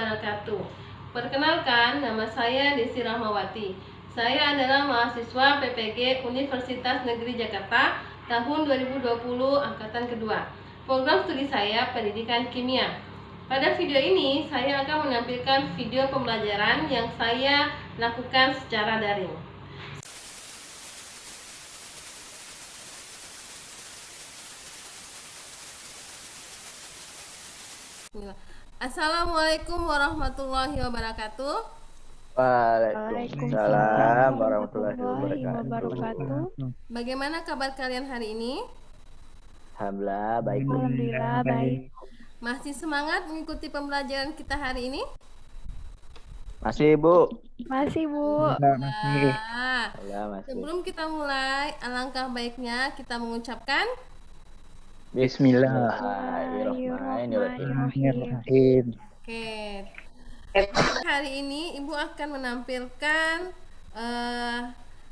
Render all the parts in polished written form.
wabarakatuh. Perkenalkan, nama saya Desi Rahmawati. Saya adalah mahasiswa PPG Universitas Negeri Jakarta tahun 2020 angkatan kedua. Program studi saya Pendidikan Kimia. Pada video ini, saya akan menampilkan video pembelajaran yang saya lakukan secara daring. Assalamualaikum warahmatullahi wabarakatuh. Waalaikumsalam warahmatullahi wabarakatuh. Bagaimana kabar kalian hari ini? Alhamdulillah baik, Bu. Alhamdulillah baik. Masih semangat mengikuti pembelajaran kita hari ini? Masih, Bu. Masih, Bu. Nah, Alhamdulillah masih. sebelum kita mulai, alangkah baiknya kita mengucapkan Bismillahirrahmanirrahim. Oke. Hari ini Ibu akan menampilkan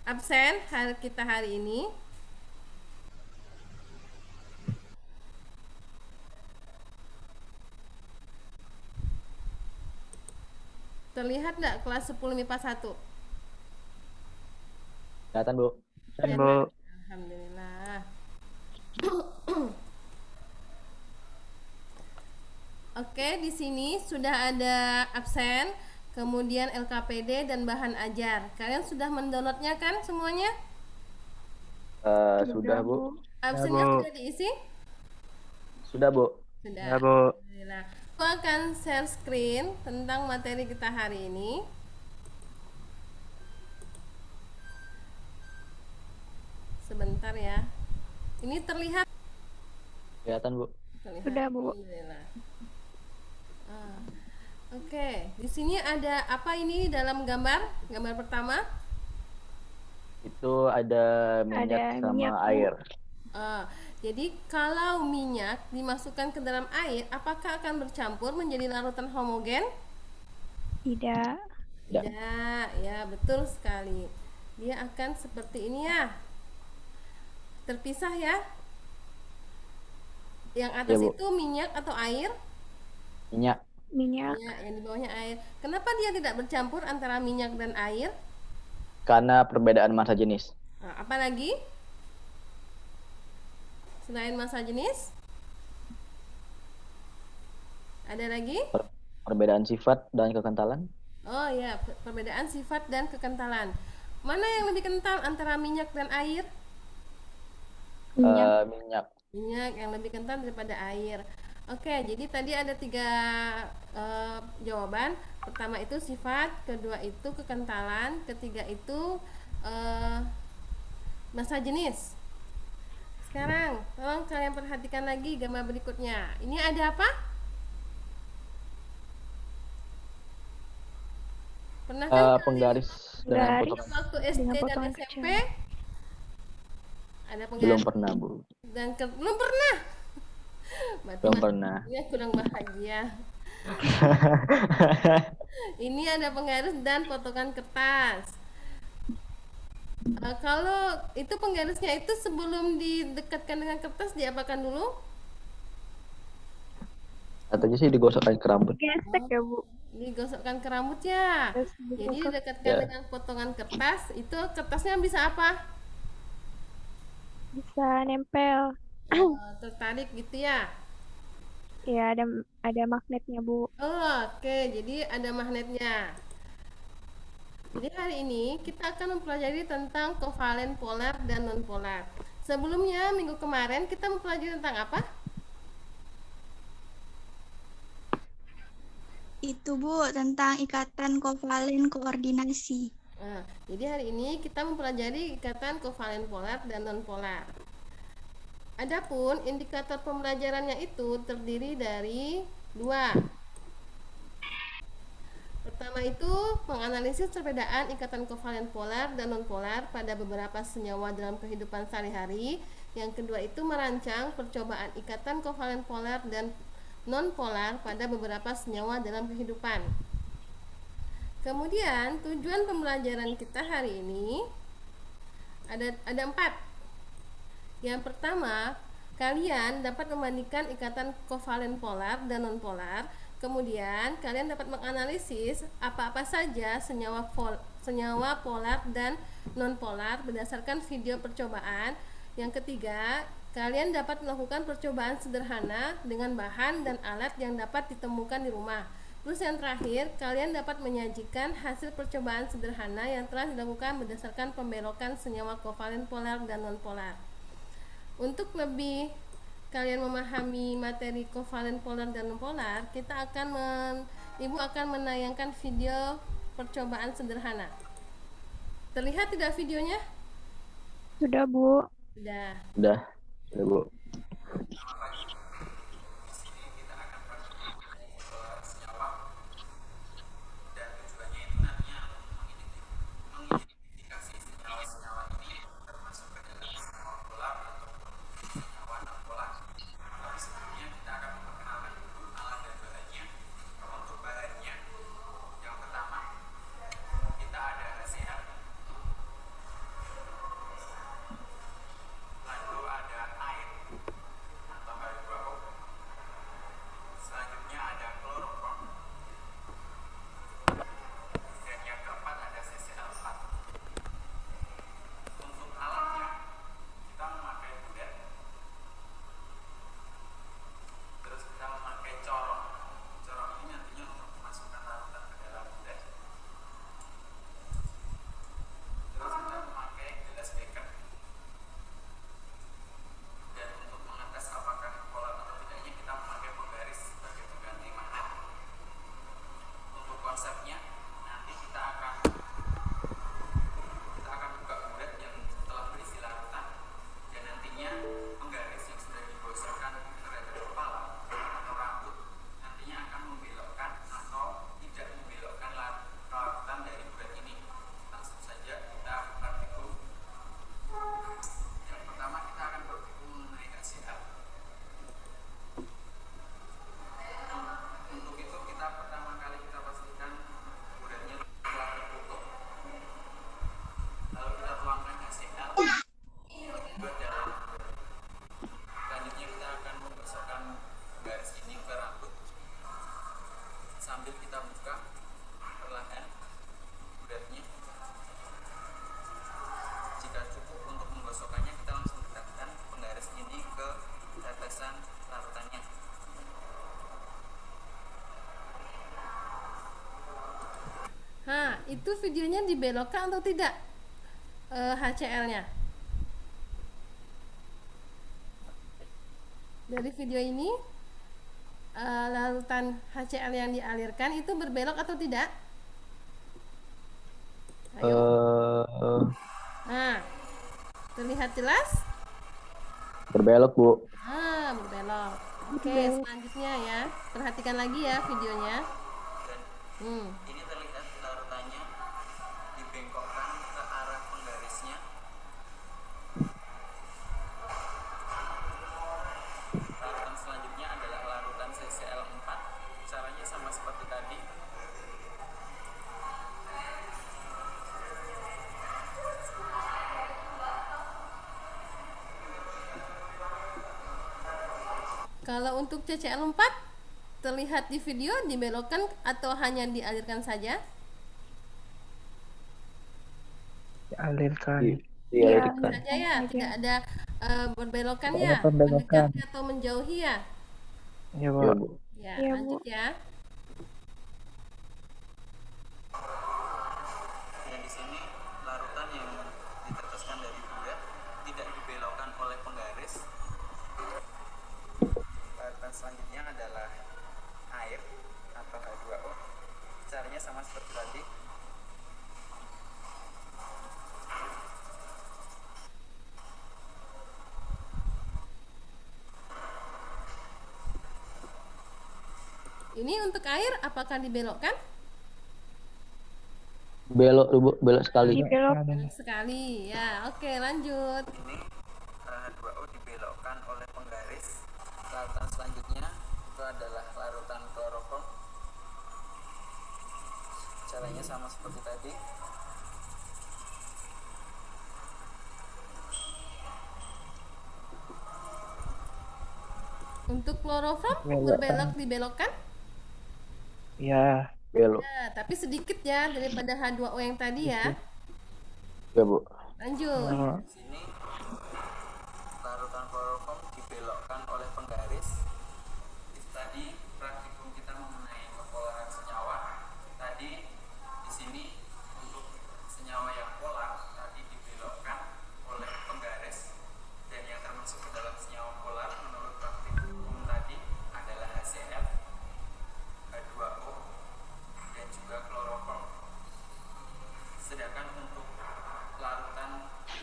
absen kita hari ini. Terlihat nggak kelas 10 MIPA 1? Kelihatan, Bu. Alhamdulillah. Oke, di sini sudah ada absen, kemudian LKPD dan bahan ajar. Kalian sudah mendownloadnya kan semuanya? Sudah, Bu. Absennya sudah diisi? Sudah, Bu. Sudah. Bu. Alhamdulillah. Aku akan share screen tentang materi kita hari ini. Sebentar ya. Ini terlihat? Kelihatan, Bu. Terlihat. Sudah, Bu. Alhamdulillah. Oke, di sini ada apa ini dalam gambar? Gambar pertama? Itu ada minyak sama minyak, Bu. air. Jadi kalau minyak dimasukkan ke dalam air, apakah akan bercampur menjadi larutan homogen? Tidak. Tidak, ya betul sekali. Dia akan seperti ini ya. Terpisah ya. Yang atas Ya, Bu. itu minyak atau air? Minyak. Minyak. Minyak, yang di bawahnya air. Kenapa dia tidak bercampur antara minyak dan air? Karena perbedaan massa jenis. Apa lagi? Selain massa jenis? Ada lagi? Perbedaan sifat dan kekentalan. Oh ya, perbedaan sifat dan kekentalan. Mana yang lebih kental antara minyak dan air? Minyak. Minyak yang lebih kental daripada air. Oke, jadi tadi ada 3 jawaban. Pertama itu sifat, kedua itu kekentalan, ketiga itu massa jenis. Sekarang, tolong kalian perhatikan lagi gambar berikutnya. Ini ada apa? Pernah kan kalian Penggaris dengan Penggaris. potongan. waktu SD Dengan dan potongan SMP? kecil. Ada Belum penggaris pernah, Bu. dan belum pernah. Berarti Belum pernah. masih kurang bahagia. Ini ada penggaris dan potongan kertas. Kalau itu penggarisnya itu sebelum didekatkan dengan kertas diapakan dulu? Katanya sih digosokkan ke rambut. Gesek ya, Bu. Digosokkan ke rambut ya. Terus Jadi digosok. didekatkan Ya. dengan potongan kertas. Itu kertasnya bisa apa? Bisa nempel. Tertarik gitu ya. Ya, ada magnetnya, Bu. Oke, jadi ada magnetnya. Jadi hari ini kita akan mempelajari tentang kovalen polar dan nonpolar. Sebelumnya minggu kemarin kita mempelajari tentang apa? Itu, Bu, tentang ikatan kovalen koordinasi. Jadi hari ini kita mempelajari ikatan kovalen polar dan nonpolar. Adapun indikator pembelajarannya itu terdiri dari 2. Pertama itu menganalisis perbedaan ikatan kovalen polar dan nonpolar pada beberapa senyawa dalam kehidupan sehari-hari. Yang kedua itu merancang percobaan ikatan kovalen polar dan nonpolar pada beberapa senyawa dalam kehidupan. Kemudian tujuan pembelajaran kita hari ini ada 4. Yang pertama, kalian dapat membandingkan ikatan kovalen polar dan nonpolar Kemudian kalian dapat menganalisis apa-apa saja senyawa polar dan non-polar berdasarkan video percobaan. Yang ketiga, kalian dapat melakukan percobaan sederhana dengan bahan dan alat yang dapat ditemukan di rumah. Terus yang terakhir, kalian dapat menyajikan hasil percobaan sederhana yang telah dilakukan berdasarkan pembelokan senyawa kovalen polar dan non-polar. Untuk lebih kalian memahami materi kovalen polar dan non-polar, Ibu akan menayangkan video percobaan sederhana. Terlihat tidak videonya? Sudah, Bu. Sudah. Udah, Bu. Itu videonya dibelokkan atau tidak? HCL-nya. Dari video ini larutan HCl yang dialirkan itu berbelok atau tidak? Ayo. Nah, terlihat jelas? Berbelok, Bu. Berbelok. Oke, selanjutnya ya. Perhatikan lagi ya videonya. Ini terlihat larutannya dibengkokkan ke arah penggarisnya. Larutan selanjutnya adalah larutan CCl4. Caranya sama seperti tadi. Kalau untuk CCl4 terlihat di video dibelokkan atau hanya dialirkan saja? Dialirkan. Dialirkan. Saja ya, tidak ada berbelokan Tidak ya, ada pembelokan. mendekati atau menjauhi ya. Ya, Iya, Bu. Bu. Ya, Iya, lanjut Bu. ya. Dan di sini larutan yang diteteskan dari bulat tidak dibelokkan oleh penggaris. Larutan selanjutnya adalah air atau H2O. Caranya sama seperti tadi. Ini untuk air apakah dibelokkan? Belok, Bu. Belok sekali. Dibelok. Sekali. Ya, oke, lanjut. Ini H2O dibelokkan oleh penggaris. Larutan selanjutnya itu adalah larutan klorofrom. Caranya sama seperti tadi. Untuk klorofrom Belokkan. dibelokkan? Iya. Belok. Nah, tapi sedikit ya daripada H2O yang tadi ya. Ya, Bu. Lanjut. Oh, Di sini larutan kloroform dibelokkan oleh penggaris. Tadi praktikum kita mengenai kepolaran senyawa. Tadi di sini untuk senyawa yang polar tadi dibelokkan oleh penggaris, dan yang termasuk ke dalam senyawa polar menurut praktikum tadi adalah HCl, H2O, dan juga kloroform. Sedangkan untuk larutan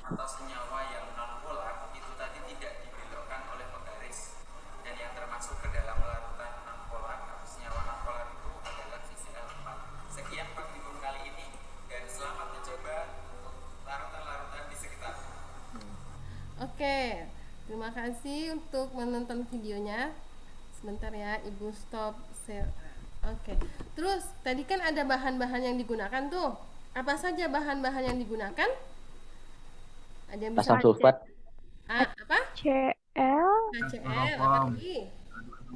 atau senyawa yang non polar itu tadi tidak dibelokkan oleh penggaris, dan yang termasuk ke dalam larutan non polar atau senyawa non polar itu adalah CCl4. Sekian praktikum kali ini dan selamat mencoba untuk larutan-larutan di sekitar. Oke, terima kasih untuk menonton videonya. Sebentar ya, Ibu stop share. Oke, terus tadi kan ada bahan-bahan yang digunakan tuh. Apa saja bahan-bahan yang digunakan? Ada yang bisa Asam sulfat. apa? CL, HCl, apa lagi?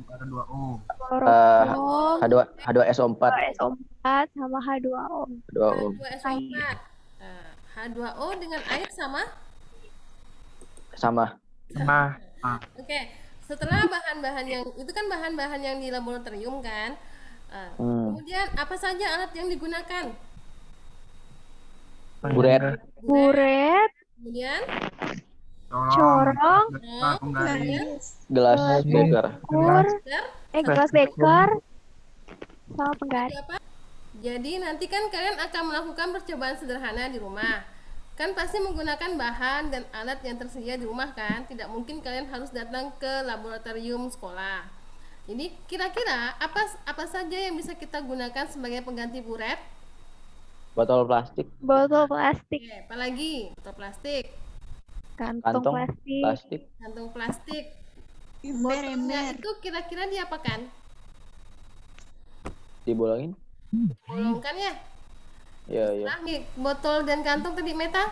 kloroform, H2SO4. SO4 sama H2O. H2O. H2SO4. H2O dengan air sama? Sama. sama. Oke, setelah bahan-bahan yang itu kan bahan-bahan yang di laboratorium kan. Kemudian apa saja alat yang digunakan? Buret. Buret, Kemudian corong, kemudian Gelas beker. kur, beker, gelas beker, sama penggaris. apa? Jadi nanti kan kalian akan melakukan percobaan sederhana di rumah. Kan pasti menggunakan bahan dan alat yang tersedia di rumah kan. Tidak mungkin kalian harus datang ke laboratorium sekolah. Jadi kira-kira apa saja yang bisa kita gunakan sebagai pengganti buret? Botol plastik. Botol plastik, Oke, apalagi? Botol plastik, kantong Kantong plastik, plastik. kantong plastik. Ember. Itu kira-kira diapakan? Dibolongin. Bolongkan ya? Iya, iya. Nah, nih, botol dan kantong tadi Meta?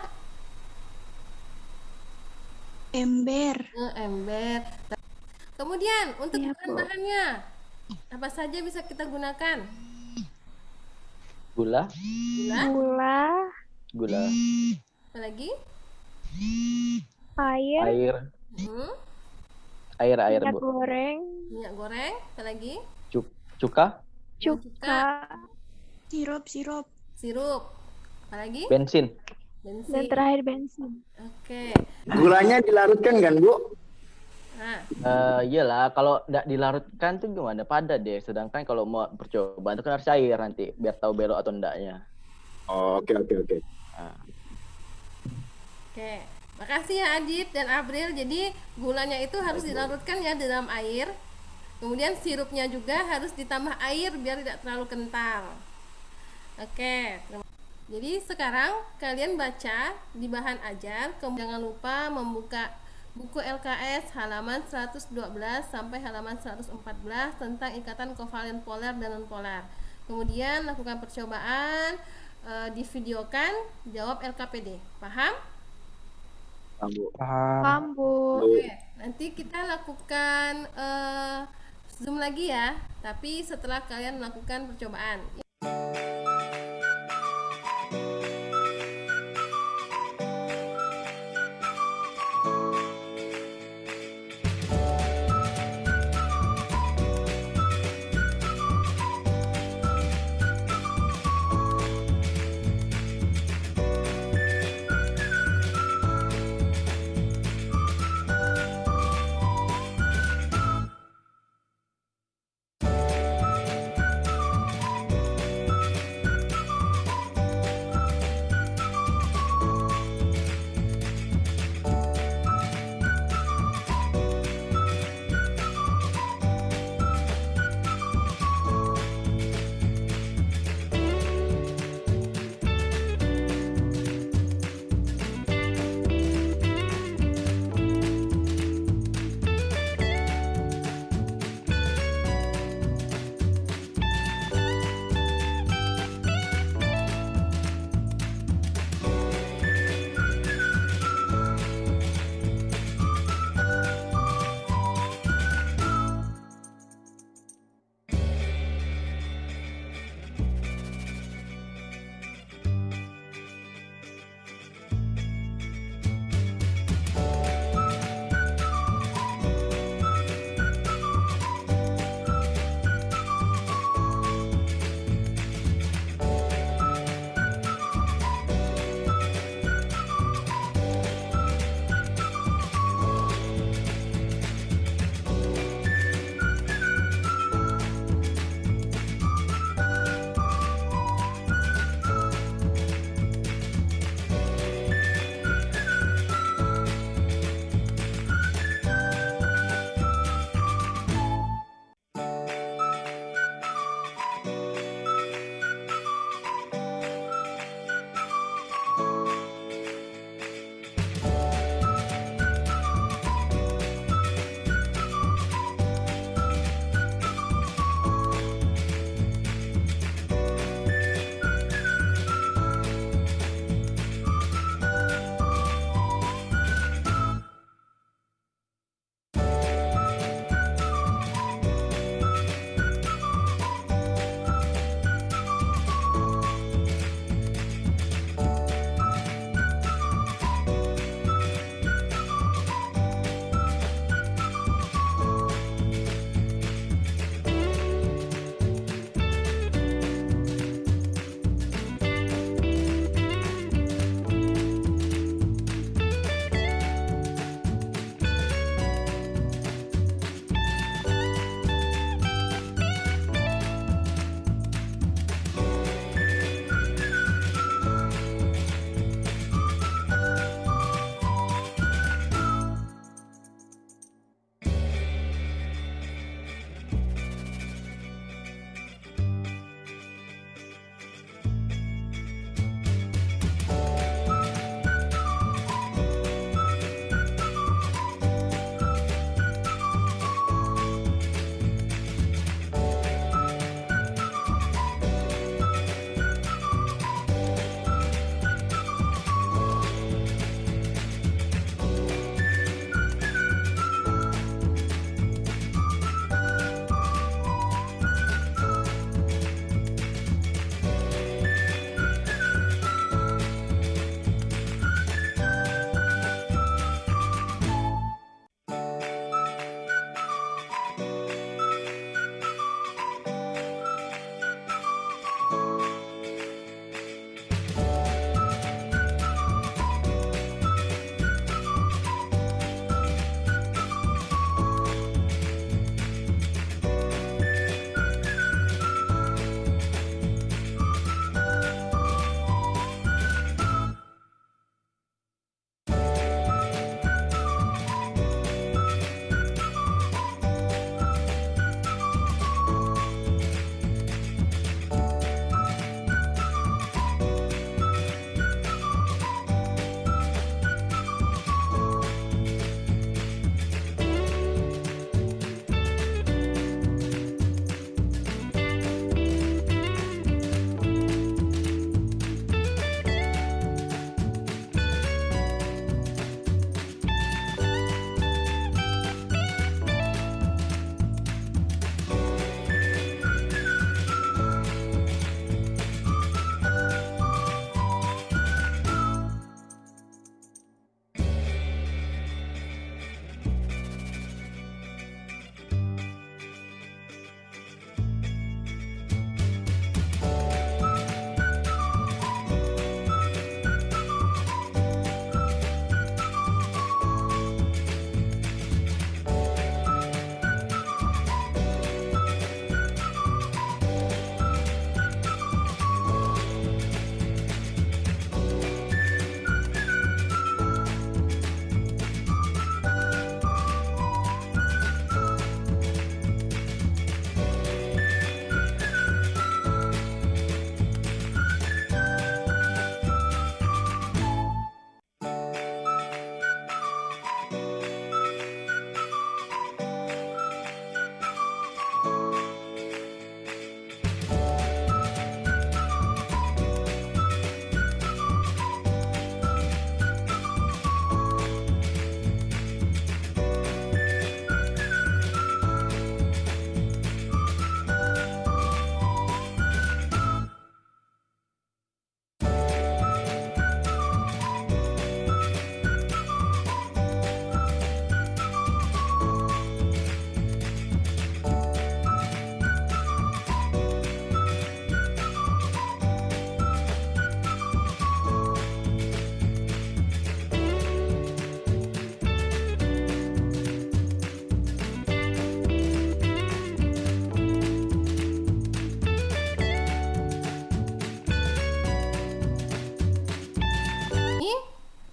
Ember. Ember. Kemudian untuk Iya, Bu. bahan-bahannya apa saja bisa kita gunakan? Gula. Gula, gula, Gula. apalagi? air, Air. Hmm, Air, minyak Bu. goreng, minyak goreng, apalagi? Cuka. cuka, Sirup. Sirup, apalagi? Bensin. dan Bensin. terakhir bensin. Oke. Gulanya dilarutkan kan, Bu? Nah, Iyalah, kalau tidak dilarutkan tuh gimana? Padat deh. Sedangkan kalau mau percobaan itu kan harus cair nanti, biar tahu belok atau enggaknya. Oh, oke. Nah, oke. Makasih ya Adit dan April. Jadi gulanya itu harus dilarutkan ya di dalam air. Kemudian sirupnya juga harus ditambah air biar tidak terlalu kental. Oke. Jadi sekarang kalian baca di bahan ajar. Kemudian jangan lupa membuka buku LKS halaman 112 sampai halaman 114 tentang ikatan kovalen polar dan non-polar. Kemudian lakukan percobaan, divideokan, jawab LKPD. Paham? Bu. Paham, Bu. Oke, nanti kita lakukan Zoom lagi ya, tapi setelah kalian melakukan percobaan.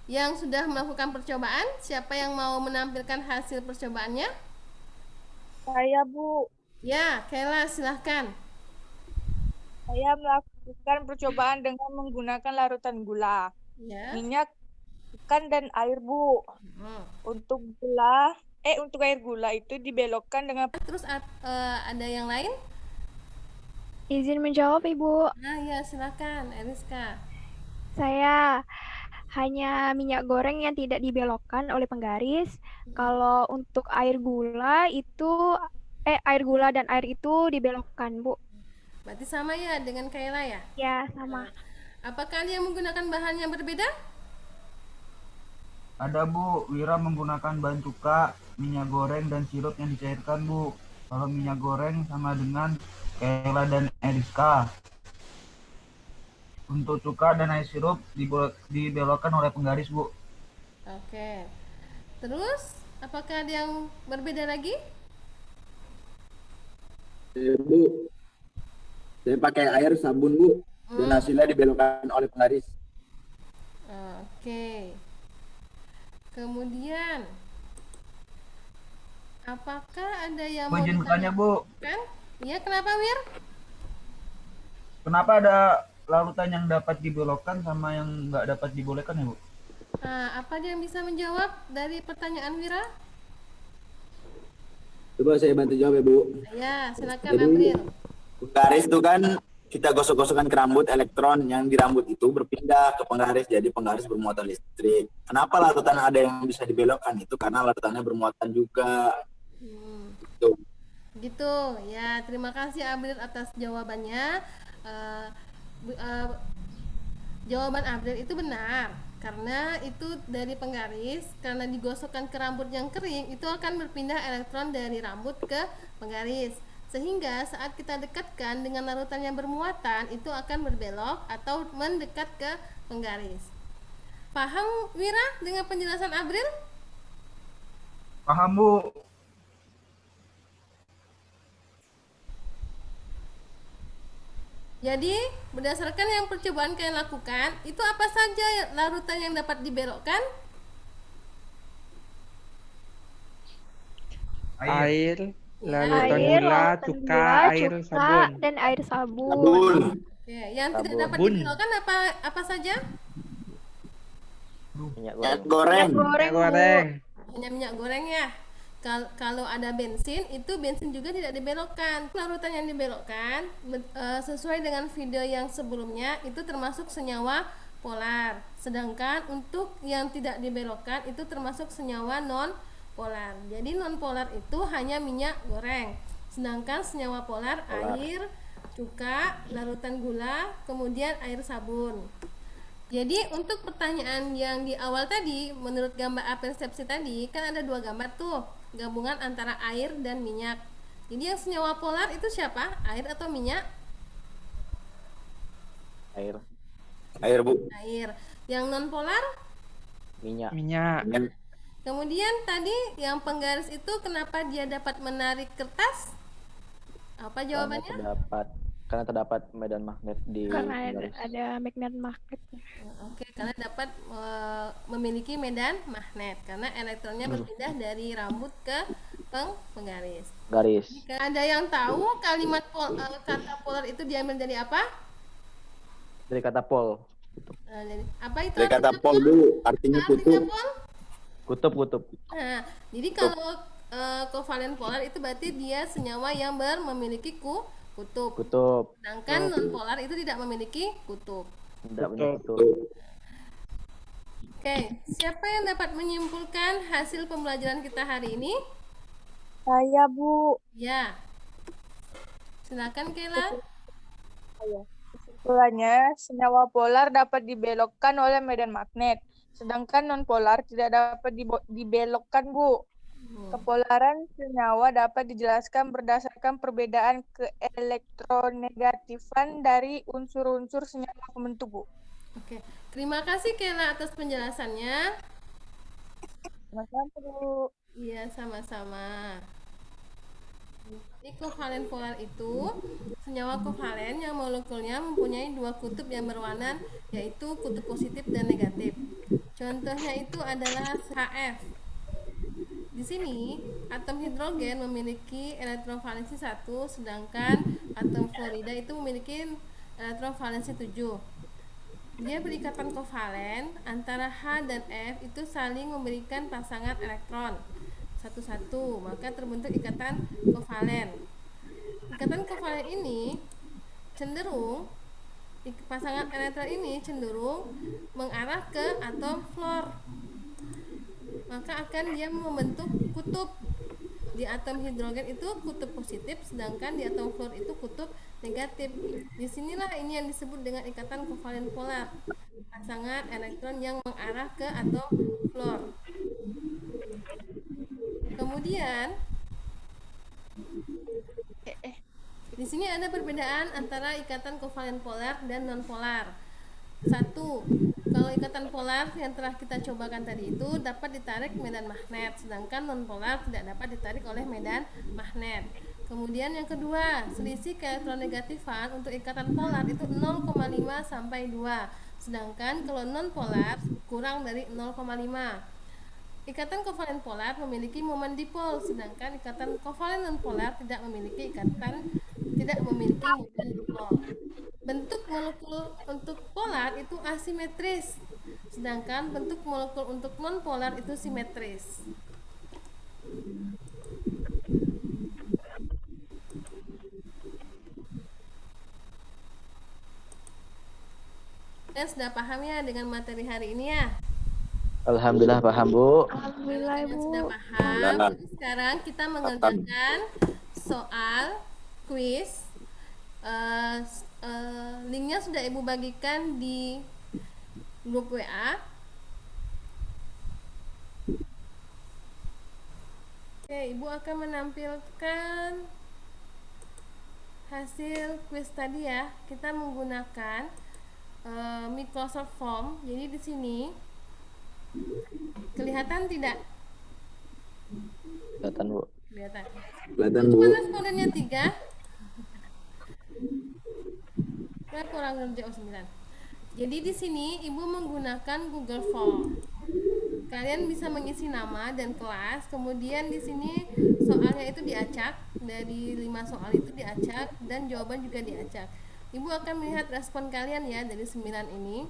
yang sudah melakukan percobaan? Siapa yang mau menampilkan hasil percobaannya? Saya, Bu. Ya, Kayla silahkan. Saya melakukan percobaan dengan menggunakan larutan gula, Ya. minyak, ikan, dan air, Bu. Hmm. Untuk air gula itu dibelokkan dengan Terus ada yang lain? Izin menjawab, Ibu. Nah, ya silakan, Eriska. Saya hanya minyak goreng yang tidak dibelokkan oleh penggaris. Kalau untuk air gula dan air itu dibelokkan, Bu. Berarti sama ya dengan Kayla ya? Ya, sama. Apakah dia menggunakan bahan yang berbeda? Ada, Bu. Wira menggunakan bahan cuka, minyak goreng, dan sirup yang dicairkan, Bu. Kalau minyak goreng sama dengan Kayla dan Eriska. Untuk cuka dan air sirup dibelokkan oleh penggaris, Bu. Oke. Terus, apakah ada yang berbeda lagi? Bu, saya pakai air sabun, Bu. Dan hasilnya dibelokkan oleh penggaris. Oke. Kemudian, apakah ada yang mau Izin bertanya, Bu. ditanyakan? Iya, kenapa Wir? Kenapa ada larutan yang dapat dibelokkan sama yang nggak dapat dibolehkan, ya, Bu? Nah, apa dia yang bisa menjawab dari pertanyaan Wira? Coba saya bantu jawab ya, Bu. Ya, silakan Jadi, April. penggaris itu kan kita gosok-gosokkan ke rambut, elektron yang di rambut itu berpindah ke penggaris, jadi penggaris bermuatan listrik. Kenapa larutan ada yang bisa dibelokkan? Itu karena larutannya bermuatan juga. Tuh. Gitu ya, terima kasih April atas jawabannya. Jawaban April itu benar karena itu dari penggaris, karena digosokkan ke rambut yang kering itu akan berpindah elektron dari rambut ke penggaris, sehingga saat kita dekatkan dengan larutan yang bermuatan itu akan berbelok atau mendekat ke penggaris. Paham Wira dengan penjelasan April? Paham, Bu. Jadi, berdasarkan yang percobaan kalian lakukan, itu apa saja larutan yang dapat dibelokkan? Air, lalu Air, gula, larutan cuka, gula, air, cuka, sabun. dan air sabun. Sabun. Oke, yang tidak Sabun. dapat dibelokkan apa saja? Minyak Minyak goreng. goreng. Goreng, Bu. Goreng. Hanya minyak goreng ya. Kalau ada bensin, itu bensin juga tidak dibelokkan. Larutan yang dibelokkan sesuai dengan video yang sebelumnya itu termasuk senyawa polar. Sedangkan untuk yang tidak dibelokkan itu termasuk senyawa non polar. Jadi non polar itu hanya minyak goreng. Sedangkan senyawa polar air, cuka, larutan gula, kemudian air sabun. Jadi untuk pertanyaan yang di awal tadi, menurut gambar apersepsi tadi, kan ada dua gambar tuh, gabungan antara air dan minyak. Jadi yang senyawa polar itu siapa? Air atau minyak? Air. Air, Bu. Air. Yang non polar? Minyak. Minyak. Dengan Kemudian tadi yang penggaris itu kenapa dia dapat menarik kertas? Apa jawabannya? Karena terdapat medan magnet di Karena penggaris. ada magnet magnet. Oke, karena dapat memiliki medan magnet karena elektronnya berpindah dari rambut ke penggaris. Garis. Jika ada yang tahu kalimat kata polar itu diambil dari apa? Dari kata pol. Apa itu? dari kata artinya pol, Bu, artinya Artinya kutub. pol? Kutub. Nah, jadi kalau kovalen polar itu berarti dia senyawa yang memiliki kutub. Kutub. Sedangkan non polar itu tidak memiliki kutub. Tidak punya kutub. Oke, siapa yang dapat menyimpulkan hasil pembelajaran kita hari ini? saya, Bu. Ya. Silakan Kayla. Kesimpulannya, senyawa polar dapat dibelokkan oleh medan magnet, sedangkan non-polar tidak dapat dibelokkan, Bu. Kepolaran senyawa dapat dijelaskan berdasarkan perbedaan keelektronegatifan dari unsur-unsur senyawa pembentuk, Bu. Oke, terima kasih Kayla atas penjelasannya. Sama-sama, Bu. Iya, sama-sama. Jadi kovalen polar itu senyawa kovalen yang molekulnya mempunyai dua kutub yang berwarna, yaitu kutub positif dan negatif. Contohnya itu adalah HF. Di sini atom hidrogen memiliki elektron valensi 1, sedangkan atom fluorida itu memiliki elektron valensi 7. Dia berikatan kovalen antara H dan F itu saling memberikan pasangan elektron satu-satu, maka terbentuk ikatan kovalen. Ikatan kovalen ini cenderung pasangan elektron ini cenderung mengarah ke atom fluor, maka akan dia membentuk kutub. Di atom hidrogen itu kutub positif, sedangkan di atom fluor itu kutub negatif. Disinilah ini yang disebut dengan ikatan kovalen polar, pasangan elektron yang mengarah ke atom fluor. Kemudian di sini ada perbedaan antara ikatan kovalen polar dan non polar. Satu, kalau ikatan polar yang telah kita cobakan tadi itu dapat ditarik medan magnet, sedangkan non polar tidak dapat ditarik oleh medan magnet. Kemudian yang kedua, selisih keelektronegatifan untuk ikatan polar itu 0,5 sampai 2, sedangkan kalau non polar kurang dari 0,5. Ikatan kovalen polar memiliki momen dipol, sedangkan ikatan kovalen non polar tidak memiliki momen dipol. Bentuk molekul untuk polar itu asimetris, sedangkan bentuk molekul untuk non polar itu simetris. Kalian sudah paham ya dengan materi hari ini ya? Alhamdulillah paham, Bu. Alhamdulillah, Kalian Bu. sudah paham. Jadi sekarang kita mengerjakan soal kuis. Linknya sudah Ibu bagikan di grup WA. Oke, Ibu akan menampilkan hasil kuis tadi ya. Kita menggunakan Microsoft Form. Jadi di sini kelihatan tidak? Kelihatan, Bu. Kelihatan. Kelihatan, Itu Bu. kan respondennya 3. Saya kurang ngerjain 9. Jadi di sini Ibu menggunakan Google Form. Kalian bisa mengisi nama dan kelas, kemudian di sini soalnya itu diacak, dari 5 soal itu diacak dan jawaban juga diacak. Ibu akan melihat respon kalian ya dari 9 ini.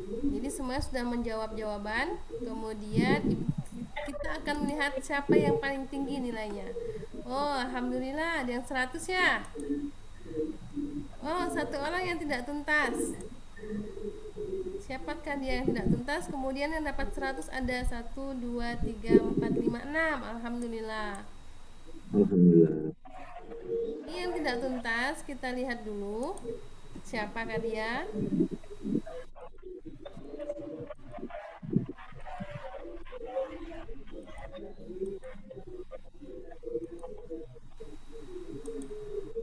Jadi semuanya sudah menjawab jawaban, kemudian kita akan melihat siapa yang paling tinggi nilainya. Oh, alhamdulillah ada yang 100 ya. Oh, 1 orang yang tidak tuntas. Siapakah dia yang tidak tuntas? Kemudian yang dapat 100 ada 1, 2, 3, 4, 5, 6. Alhamdulillah. Alhamdulillah. Ini yang tidak tuntas, kita lihat dulu. Siapakah dia?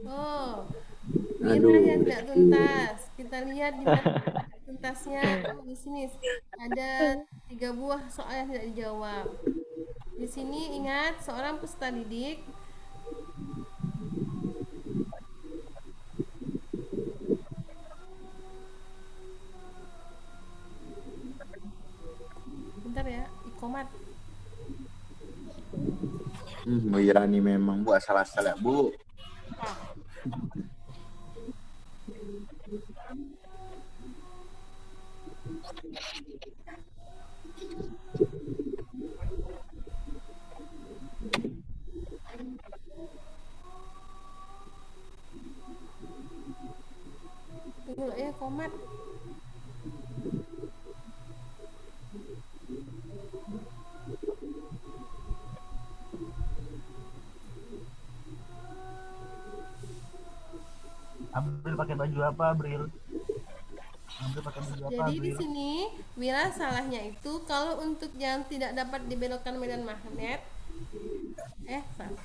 Oh, Mira yang tidak tuntas. Kita lihat di mana tuntasnya. Oh, di sini ada 3 buah soal yang tidak dijawab. Di sini ingat, seorang peserta didik bentar ya, ikomat. Mira nih memang Bu asal-asal ya, Bu. Tunggu ya, komat. April pakai baju apa, April? April pakai baju apa, Jadi di April? sini Wira salahnya itu kalau untuk yang tidak dapat dibelokkan medan magnet, salah.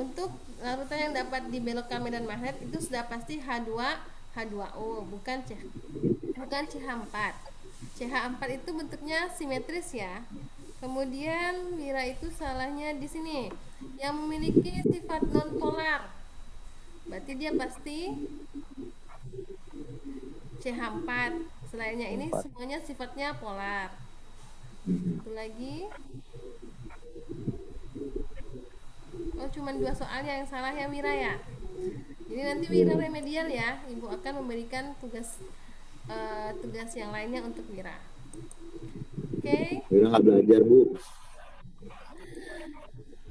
Untuk larutan yang dapat dibelokkan medan magnet itu sudah pasti H2 H2O, bukan CH4. CH4 itu bentuknya simetris ya. Kemudian Wira itu salahnya di sini yang memiliki sifat non polar. Berarti dia pasti CH4, Selainnya ini Empat. semuanya sifatnya polar. Satu lagi. Oh, cuman 2 soal yang salah ya Wira ya. Jadi nanti Wira remedial ya. Ibu akan memberikan tugas yang lainnya untuk Wira. Oke. Wira nggak belajar, Bu.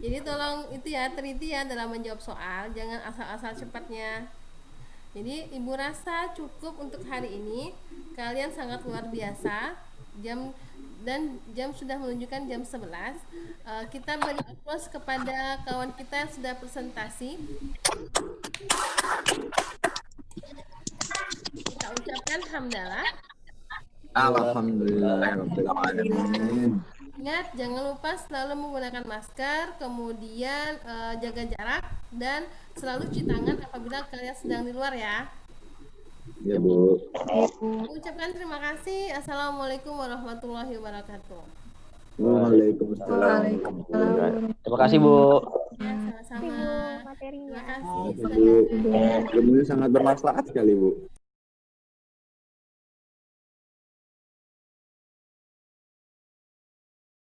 Jadi tolong itu ya, teliti ya dalam menjawab soal, jangan asal-asal cepatnya. Jadi Ibu rasa cukup untuk hari ini. Kalian sangat luar biasa. Jam sudah menunjukkan jam 11. Kita beri aplaus kepada kawan kita yang sudah presentasi. Kita ucapkan hamdalah. Alhamdulillahirobbilalamin. Ingat, jangan lupa selalu menggunakan masker, kemudian jaga jarak, dan selalu cuci tangan apabila kalian sedang di luar ya. Ya, Bu. Ucapkan terima kasih. Assalamualaikum warahmatullahi wabarakatuh. Waalaikumsalam. Terima kasih, Bu. Ya, sama-sama. materinya. Terima kasih. Bu, ilmunya sangat bermanfaat sekali, Bu.